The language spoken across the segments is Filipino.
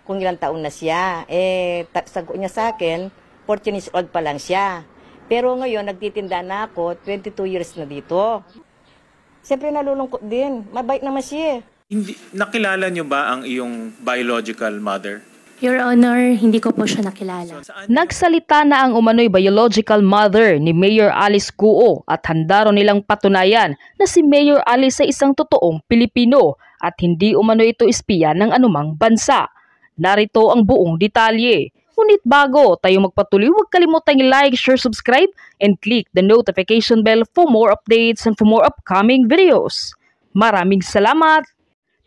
kung ilang taon na siya. Sagot niya sa akin, 14 years old pa lang siya. Pero ngayon, nagtitinda na ako, 22 years na dito. Siyempre nalulungkot din. Mabait naman siya. Nakilala niyo ba ang iyong biological mother? Your Honor, hindi ko po siya nakilala. Nagsalita na ang umano'y biological mother ni Mayor Alice Guo at handa rin nilang patunayan na si Mayor Alice ay isang totoong Pilipino at hindi umano ito espiya ng anumang bansa. Narito ang buong detalye. Ngunit bago tayo magpatuloy, huwag kalimutang i-like, share, subscribe, and click the notification bell for more updates and for more upcoming videos. Maraming salamat!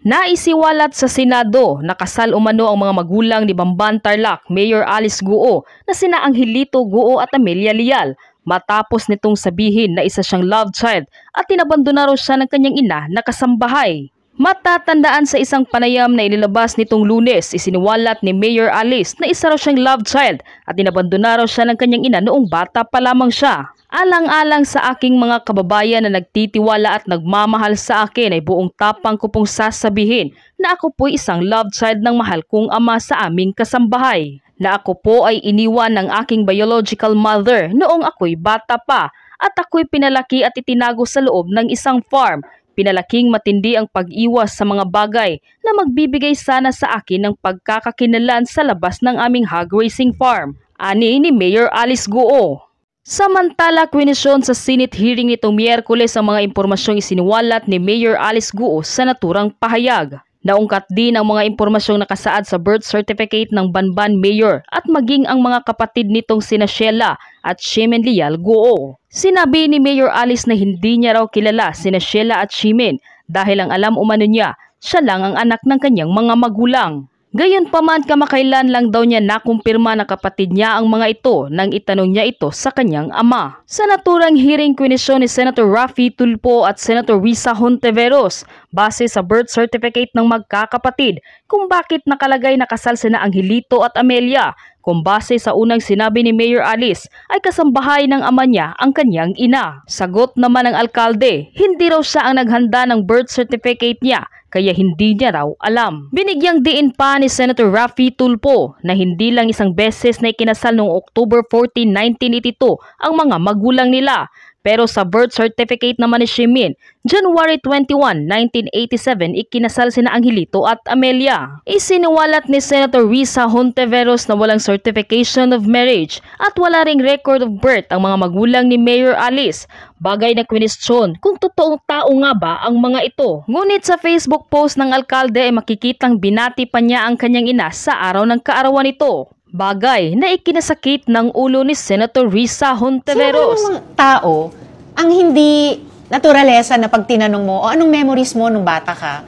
Naisiwalat sa Senado na kasal umano ang mga magulang ni Bamban Tarlac, Mayor Alice Guo na sina Angelito Guo at Amelia Leal matapos nitong sabihin na isa siyang love child at inabandona raw siya ng kanyang ina na kasambahay. Matatandaan sa isang panayam na inilabas nitong Lunes, isiniwalat ni Mayor Alice na isa raw siyang love child at inabandona raw siya ng kanyang ina noong bata pa lamang siya. Alang-alang sa aking mga kababayan na nagtitiwala at nagmamahal sa akin ay buong tapang ko pong sasabihin na ako po'y isang love child ng mahal kong ama sa aming kasambahay. Na ako po ay iniwan ng aking biological mother noong ako'y bata pa at ako'y pinalaki at itinago sa loob ng isang farm. Pinalaking matindi ang pag-iwas sa mga bagay na magbibigay sana sa akin ng pagkakakinalan sa labas ng aming hog raising farm. Ani ni Mayor Alice Guo. Samantala, kwinisyon sa Senate hearing nitong Miyerkules ang mga impormasyong isiniwalat ni Mayor Alice Guo sa naturang pahayag. Naungkat din ang mga impormasyong nakasaad sa birth certificate ng Banban Mayor at maging ang mga kapatid nitong sina Sheila at Shimen Leal Guo. Sinabi ni Mayor Alice na hindi niya raw kilala sina Sheila at Shimen dahil ang alam umano niya, siya lang ang anak ng kanyang mga magulang. Gayunpaman, kamakailan lang daw niya nakumpirma na kapatid niya ang mga ito nang itanong niya ito sa kanyang ama. Sa naturang hearing, kwinisyon ni Senator Raffy Tulfo at Senator Risa Hontiveros base sa birth certificate ng magkakapatid kung bakit nakalagay na kasal sina Angelito at Amelia. Kung base sa unang sinabi ni Mayor Alice ay kasambahay ng ama niya ang kanyang ina. Sagot naman ng alkalde, hindi raw siya ang naghanda ng birth certificate niya kaya hindi niya raw alam. Binigyang diin pa ni Senator Raffy Tulfo na hindi lang isang beses na ikinasal noong October 14, 1982 ang mga magulang nila. Pero sa birth certificate naman ni Shimen, January 21, 1987, ikinasal sina Angelito at Amelia. Isiniwalat ni Senator Risa Hontiveros na walang certification of marriage at wala ring record of birth ang mga magulang ni Mayor Alice. Bagay na kwinestyon kung totoong tao nga ba ang mga ito. Ngunit sa Facebook post ng alkalde ay makikitang binati pa niya ang kanyang ina sa araw ng kaarawan nito. Bagay na ikinasakit ng ulo ni Senator Risa Hontiveros. Sino namang tao ang hindi naturalesa na pag tinanong mo o anong memories mo nung bata ka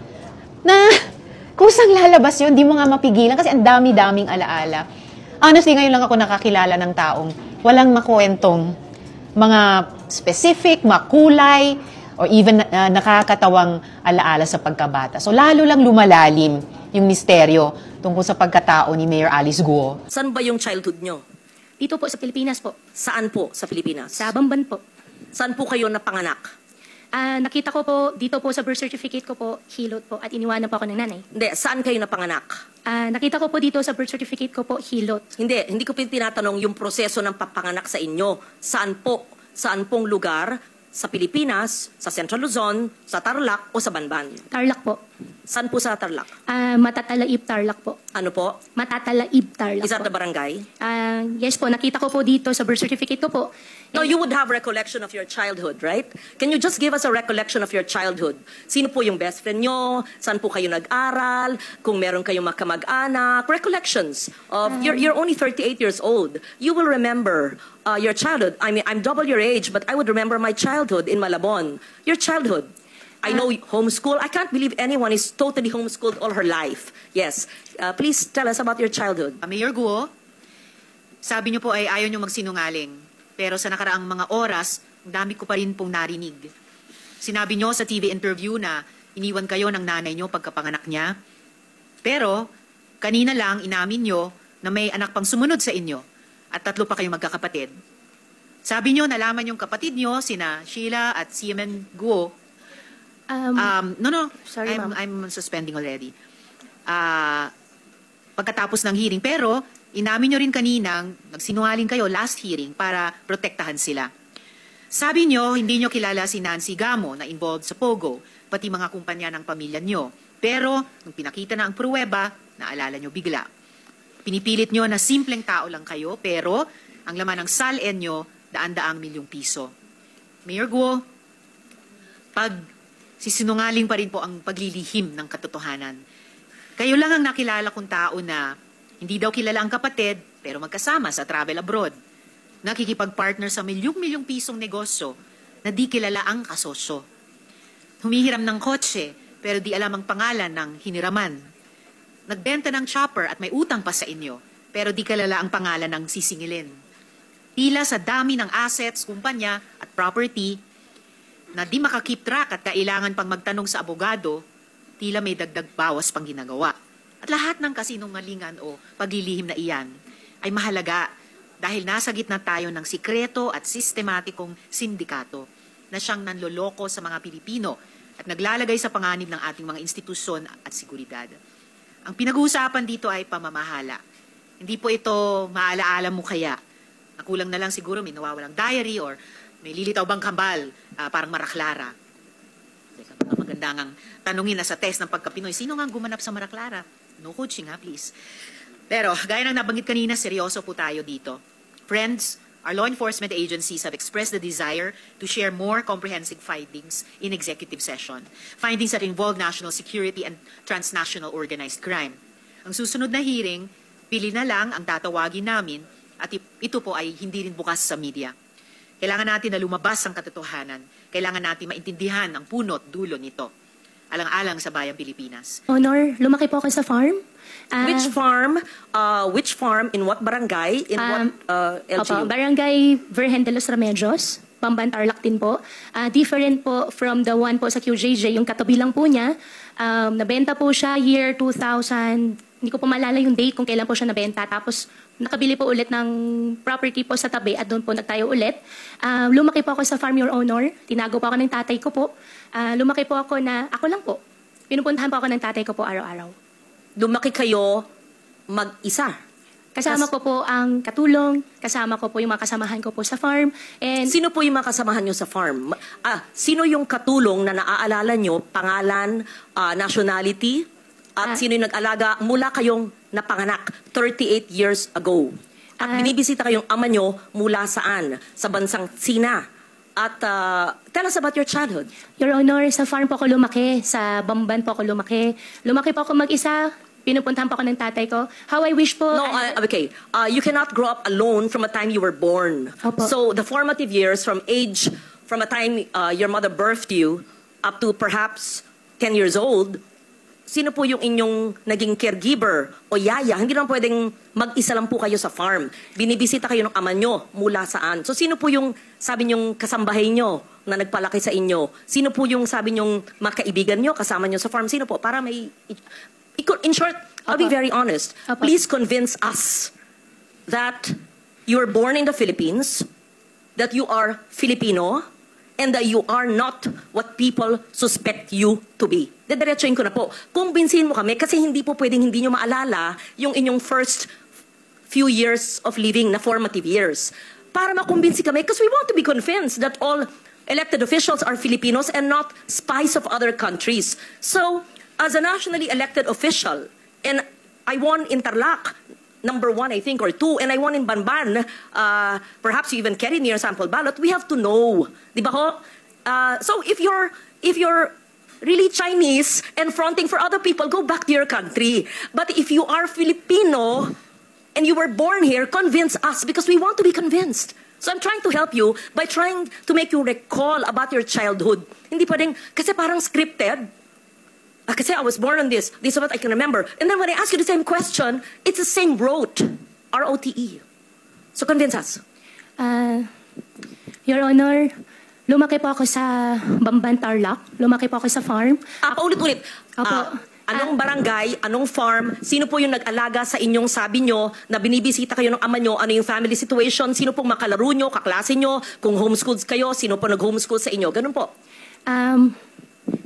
na kusang lalabas yun, di mo nga mapigilan kasi ang dami-daming alaala. Honestly, ngayon lang ako nakakilala ng taong walang makwentong mga specific, makulay, or even nakakatawang alaala sa pagkabata. So lalo lang lumalalim yung misteryo tungkol sa pagkatao ni Mayor Alice Guo. Saan ba yung childhood nyo? Dito po sa Pilipinas po. Saan po sa Pilipinas? Sa Bamban po. Saan po kayo napanganak? Nakita ko po dito po sa birth certificate ko po, Hilot po, at iniwanan po ako ng nanay. Hindi, saan kayo napanganak? Nakita ko po dito sa birth certificate ko po, Hilot. Hindi ko tinatanong yung proseso ng papanganak sa inyo. Saan po? Saan pong lugar? Sa Pilipinas, sa Central Luzon, sa Tarlac o sa Banban? Tarlac po. Saan po sa Tarlac? Matatalaib Tarlac po. Ano po? Matatalaib Tarlac Is that po. the barangay? Yes po, nakita ko po dito sa birth certificate ko po. No, you would have recollection of your childhood, right? Can you just give us a recollection of your childhood? Sino po yung best friend nyo? Saan po kayo nag-aral? Kung meron kayong makamag-anak? Recollections of, you're only 38 years old. You will remember your childhood. I mean, I'm double your age, but I would remember my childhood in Malabon. Your childhood. I know homeschool. I can't believe anyone is totally homeschooled all her life. Yes. Please tell us about your childhood. Mayor Guo, sabi niyo po ay ayaw niyo magsinungaling. Pero sa nakaraang mga oras, ang dami ko pa rin pong narinig. Sinabi niyo sa TV interview na iniwan kayo ng nanay niyo pagkapanganak niya. Pero kanina lang inamin niyo na may anak pang sumunod sa inyo at 3 pa kayong magkakapatid. Sabi niyo nalaman yung kapatid niyo, sina Sheila at Shimen Guo. No. Sorry, ma'am. I'm suspending already. pagkatapos ng hearing. Pero, inamin nyo rin kaninang nagsinungaling kayo last hearing para protektahan sila. Sabi nyo, hindi nyo kilala si Nancy Gamo na involved sa Pogo, pati mga kumpanya ng pamilya nyo. Pero, nung pinakita na ang pruweba, naalala nyo bigla. Pinipilit nyo na simpleng tao lang kayo, pero ang laman ng SALN nyo, daan-daang milyong piso. Mayor Guo, sisinungaling pa rin po ang paglilihim ng katotohanan. Kayo lang ang nakilala kong tao na hindi daw kilala ang kapatid, pero magkasama sa travel abroad. Nakikipag-partner sa milyong-milyong pisong negosyo na di kilala ang kasosyo. Humihiram ng kotse, pero di alam ang pangalan ng hiniraman. Nagbenta ng chopper at may utang pa sa inyo, pero di kilala ang pangalan ng sisingilin. Tila sa dami ng assets, kumpanya at property na di makakip track at kailangan pang magtanong sa abogado, tila may dagdag bawas pang ginagawa. At lahat ng kasinungalingan o paglilihim na iyan ay mahalaga dahil nasa gitna tayo ng sikreto at sistematikong sindikato na siyang nanloloko sa mga Pilipino at naglalagay sa panganib ng ating mga institusyon at seguridad. Ang pinag-uusapan dito ay pamamahala. Hindi po ito maalaala mo kaya. Nakulang na lang siguro may nawawalang diary or may lilitaw bang kambal, parang Maraklara. Maganda ngang tanungin na sa test ng pagka-Pinoy, sino nga gumanap sa Maraklara? No coaching ha, please. Pero, gaya ng nabanggit kanina, seryoso po tayo dito. Friends, our law enforcement agencies have expressed the desire to share more comprehensive findings in executive session. Findings that involve national security and transnational organized crime. Ang susunod na hearing, pili na lang ang tatawagin namin at ito po ay hindi rin bukas sa media. Kailangan natin na lumabas ang katotohanan. Kailangan natin maintindihan ang punot dulo nito. Alang-alang sa bayang Pilipinas. Honor, lumaki po ako sa farm. Which farm? Which farm? In what barangay? In what LGU? Opo, Barangay Virgen de los Remedios, Pamban Tarlac din po. Different po from the one po sa QJJ, yung katabi lang po niya. Nabenta po siya year 2000, hindi ko po maalala yung date kung kailan po siya nabenta. Tapos nakabili po ulit ng property po sa tabi at doon po nagtayo ulit. Lumaki po ako sa farm, Your Honor. Tinago po ako ng tatay ko po. Lumaki po ako na, ako lang po. Pinupuntahan po ako ng tatay ko po araw-araw. Lumaki kayo mag-isa. Kasama ko po ang katulong, kasama ko po yung mga kasamahan ko po sa farm. And Sino po yung mga kasamahan nyo sa farm? Sino yung katulong na naaalala nyo, pangalan, nationality, at sino yung nag-alaga mula kayong napanganak 38 years ago? At binibisita kayong ama nyo mula saan? Sa bansang Sina. At tell us about your childhood. Your Honor, sa farm po ako lumaki, sa Bamban po ako lumaki. Lumaki po ako mag-isa, pinupuntahan po ako ng tatay ko. How I wish po... No, okay. You cannot grow up alone from a time you were born. Opo. So the formative years from a time your mother birthed you up to perhaps 10 years old, sino po yung inyong naging caregiver o yaya? Hindi naman pwedeng mag-isa lang po kayo sa farm. Binibisita kayo ng ama nyo mula saan. So sino po yung sabi nyong kasambahay nyo na nagpalaki sa inyo? Sino po yung sabi nyong mga kaibigan nyo, kasama nyo sa farm? Sino po? Para may... In short, I'll be very honest. Opo. Please convince us that you were born in the Philippines, that you are Filipino, and that you are not what people suspect you to be. Dediretsuin ko na po. Kumbinsihin mo kami kasi hindi po pwedeng hindi nyo maalala yung inyong first few years of living na formative years. Para makumbinsi kami because we want to be convinced that all elected officials are Filipinos and not spies of other countries. So, as a nationally elected official, and I won in Tarlac, number 1, I think, or 2, and I won in Banban, perhaps you even carry near sample ballot, we have to know. Di ba ho? So if you're really Chinese and fronting for other people, go back to your country. But if you are Filipino and you were born here, convince us because we want to be convinced. So I'm trying to help you by trying to make you recall about your childhood. Hindi pwedeng, kasi parang scripted. Kasi I was born on this. This is what I can remember. And then when I ask you the same question, it's the same rote. R-O-T-E. So convince us. Your Honor, lumaki po ako sa Bamban Tarlac. Lumaki po ako sa farm. Paulit-ulit. Opo. Anong barangay, anong farm, sino po yung nag-alaga sa inyong sabi nyo na binibisita kayo ng ama nyo, ano yung family situation, sino pong makalaro nyo, kaklase nyo, kung homeschooled kayo, sino po nag-homeschool sa inyo, ganun po.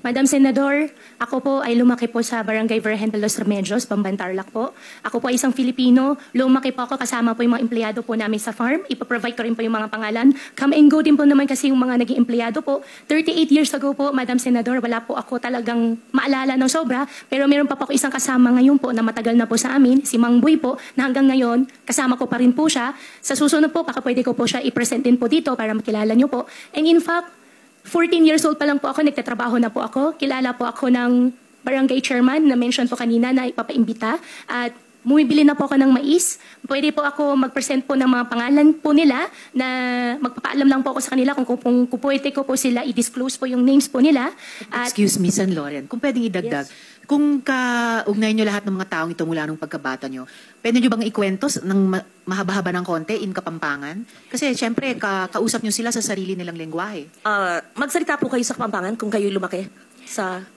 Madam Senador, ako po ay lumaki po sa Barangay Virgen de los Remedios, Pambantarlac po. Ako po ay isang Filipino. Lumaki po ako kasama po yung mga empleyado po namin sa farm. Ipaprovide ko rin po yung mga pangalan. Come and go din po naman kasi yung mga naging empleyado po. 38 years ago po, Madam Senador, wala po ako talagang maalala ng sobra. Pero meron pa po ako isang kasama ngayon po na matagal na po sa amin, si Mang Boy po, na hanggang ngayon, kasama ko pa rin po siya. Sa susunod po, baka pwede ko po siya i-present din po dito para makilala niyo po. And in fact, 14 years old pa lang po ako, nagtatrabaho na po ako. Kilala po ako ng barangay chairman na mention po kanina na ipapaimbita. At bumibili na po ako ng mais. Pwede po ako mag-present po ng mga pangalan po nila na magpapaalam lang po ako sa kanila kung pwede ko po sila i-disclose po yung names po nila. At Excuse me, San Loren, kung pwedeng idagdag, kung kaugnay nyo lahat ng mga taong ito mula nung pagkabata nyo, pwede nyo bang ikwento ng mahaba-haba ng konti in Kapampangan? Kasi syempre, kausap nyo sila sa sarili nilang lengguwahe. Magsalita po kayo sa Kapampangan kung kayo lumaki sa...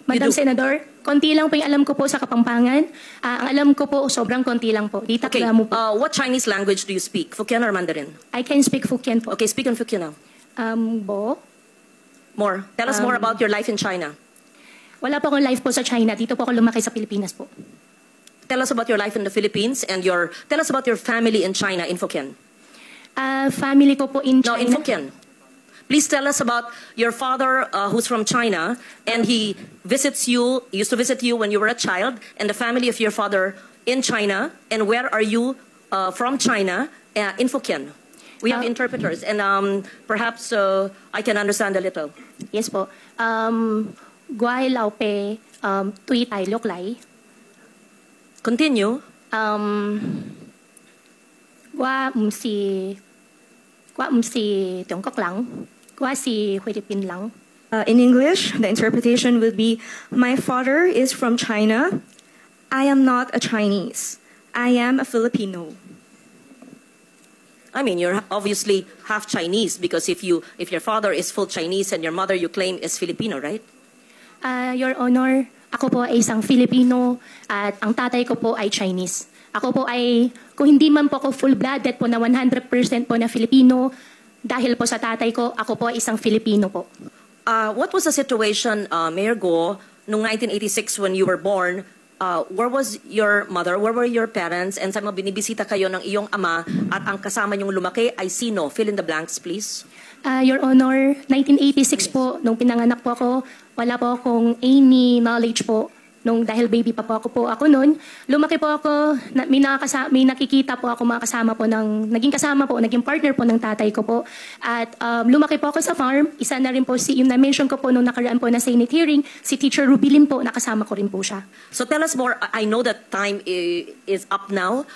Madam do. Senador, konti lang po yung alam ko po sa Kapampangan. Ang alam ko po, sobrang konti lang po. Di Okay, takla mo po. what Chinese language do you speak? Hokkien or Mandarin? I can speak Hokkien po. Okay, speak in Hokkien now. Bo? More. Tell us more about your life in China. Wala po akong life po sa China. Dito po ako lumaki sa Pilipinas po. Tell us about your life in the Philippines and tell us about your family in China in Hokkien. Family ko po in No, China. in Hokkien. Please tell us about your father who's from China and he used to visit you when you were a child, and the family of your father in China, and where are you from China in Hokkien. We have interpreters and perhaps I can understand a little. Yes po. Guay lao pe tui tai lok lai. Continue. Gua si Tiongkok lang. Gua si Philippine lang. In English, the interpretation would be, my father is from China. I am not a Chinese. I am a Filipino. I mean, you're obviously half Chinese because if your father is full Chinese and your mother you claim is Filipino, right? Your Honor, ako po ay isang Filipino at ang tatay ko po ay Chinese. Ako po ay, kung hindi man po ako full-blooded po na 100% po na Filipino, dahil po sa tatay ko, ako po ay isang Filipino po. What was the situation, Mayor Go, noong 1986 when you were born? Where was your mother? Where were your parents? And sa mga binibisita kayo ng iyong ama at ang kasama niyong lumaki ay sino? Fill in the blanks, please. Your Honor, 1986 po, nung pinanganak po ako, wala po akong any knowledge po. Nung dahil baby pa po ako noon, lumaki po ako, may nakikita po ako mga kasama po naging partner po ng tatay ko po. At lumaki po ako sa farm, isa na rin po yung na-mention ko po nung nakaraan po na Senate hearing, si Teacher Rubilin po, nakasama ko rin po siya. So tell us more. I know that time is up now.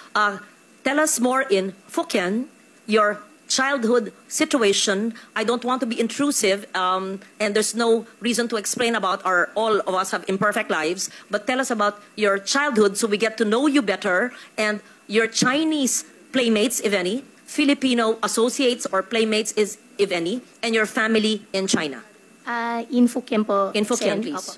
Tell us more in Hokkien, your childhood situation. I don't want to be intrusive, and there's no reason to explain about all of us have imperfect lives, but tell us about your childhood so we get to know you better, and your Chinese playmates, if any, Filipino associates or playmates, if any, and your family in China. In Hokkien po. In Hokkien, Sen. please.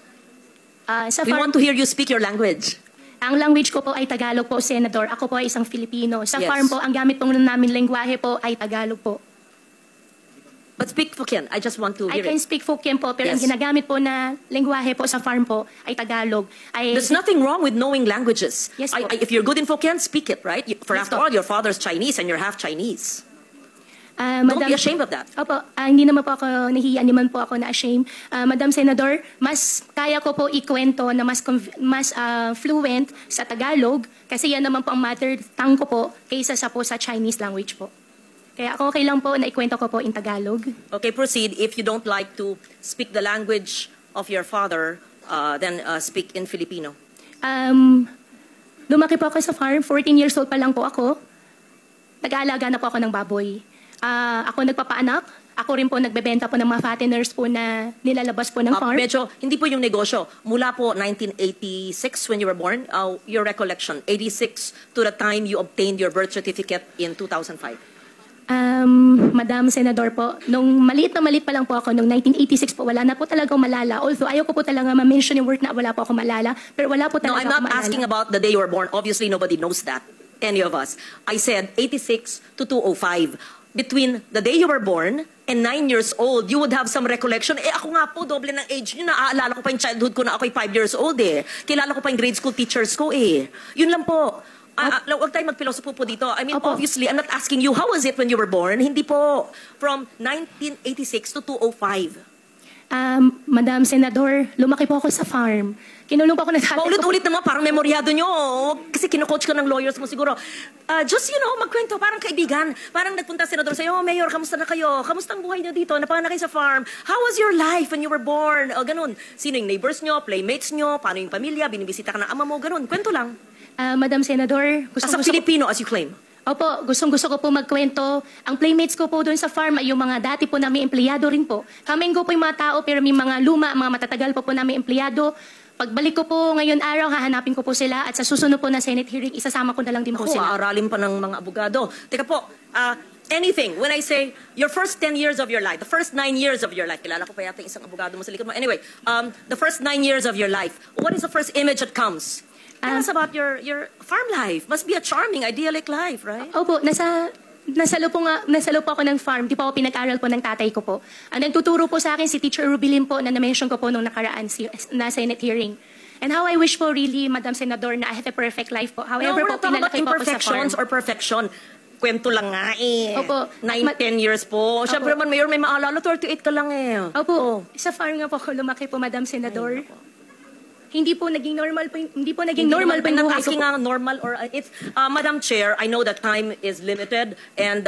Opo. Sa We farm, want to hear you speak your language. ang language ko po ay Tagalog po, Senador. Ako po ay isang Filipino. Sa Yes. farm po, ang gamit po namin lengguwahe po ay Tagalog po. But speak Hokkien. I just want to I hear can it. speak Hokkien po, pero Yes. ang ginagamit po na lengguwahe po sa farm po ay Tagalog. There's nothing wrong with knowing languages. Yes, po. If you're good in Hokkien, speak it, right? For Yes, after po. all, your father's Chinese and you're half Chinese. Don't Don't be ashamed of that. Opo, hindi naman po ako nahihiya, hindi man po ako na-ashamed. Madam Senador, mas kaya ko po ikwento na mas fluent sa Tagalog kasi yan naman po ang mother tongue ko po kaysa sa Chinese language po. Kaya ako okay lang po na ikwento ko po in Tagalog. Okay, proceed. If you don't like to speak the language of your father, then speak in Filipino. Lumaki po ako sa farm, 14 years old pa lang po ako. Nag-aalaga na po ako ng baboy. Ako nagpapaanak. Ako rin po nagbebenta po ng mga fatteners po na nilalabas po ng farm. Medyo, hindi po yung negosyo. Mula po 1986 when you were born, your recollection, 86 to the time you obtained your birth certificate in 2005. Madam Senador po, nung maliit pa lang po ako, nung 1986 po, wala na po talagang malala. Although ayaw ko po talaga ma-mention yung word na wala po ako malala, pero wala po No, talaga I'm ako not malala. asking about the day you were born. Obviously, nobody knows that. Any of us. I said 86 to 205. between the day you were born and 9 years old, you would have some recollection. Eh ako nga po, doble ng age nyo. Naaalala ko pa yung childhood ko na ako'y 5 years old eh. Kilala ko pa yung grade school teachers ko eh. Yun lang po. Huwag tayo magpilosopo po dito. I mean, Opo. obviously, I'm not asking you, how was it when you were born? Hindi po. From 1986 to 2005. Madam Senador, lumaki po ako sa farm. Kinulong po ako ng tatay ko. Paulit-ulit naman, parang memoryado nyo. Kasi kino-coach ka ng lawyers mo siguro. Just, magkwento, parang kaibigan. Parang nagpunta senador sa'yo, oh, Mayor, kamusta na kayo? Kamusta ang buhay nyo dito? Napanganak kayo sa farm? How was your life when you were born? O, ganun. Sino yung neighbors nyo, playmates nyo, paano yung pamilya, binibisita ka ng ama mo, ganun. Kwento lang. Madam Senador, As a Filipino, as you claim. Opo, gustong-gusto ko po magkwento. Ang playmates ko po doon sa farm ay yung mga dati po namin empleyado rin po. Kaminggo po yung mga tao pero may mga luma, mga matatagal po namin empleyado. Pagbalik ko po ngayon araw, hahanapin ko po sila at sa susunod po na Senate hearing, isasama ko na lang din po Ako, sila. aaralin pa ng mga abogado. Teka po, anything, when I say your first 10 years of your life, the first 9 years of your life, kilala ko pa yata yung isang abogado mo sa likod mo. Anyway, the first 9 years of your life, what is the first image that comes? Tell us about your farm life. Must be a charming, idyllic life, right? Opo, nasalo po ako ng farm. Di po ako pinag-aral po ng tatay ko po. Ang nagtuturo po sa akin si Teacher Rubilin po na na-mention ko po nung nakaraan na Senate hearing. And how I wish po really, Madam Senador, na I have a perfect life po. No, However we're po, not talking about pinalaki po ako sa farm. imperfections or perfection. Kwento lang nga eh. Opo. 9-10 years po. Siyempre man, Mayor, may maalala, 38 ka lang eh. Opo, sa farm nga po ako lumaki po, Madam Senador. Hindi po naging normal po, hindi po naging normal po yung buhay ko asking po. nga normal or it's Madam Chair, I know that time is limited and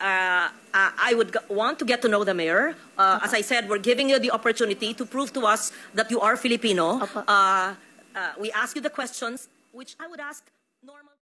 I would want to get to know the mayor. As I said, we're giving you the opportunity to prove to us that you are Filipino. Opo. We ask you the questions which I would ask normal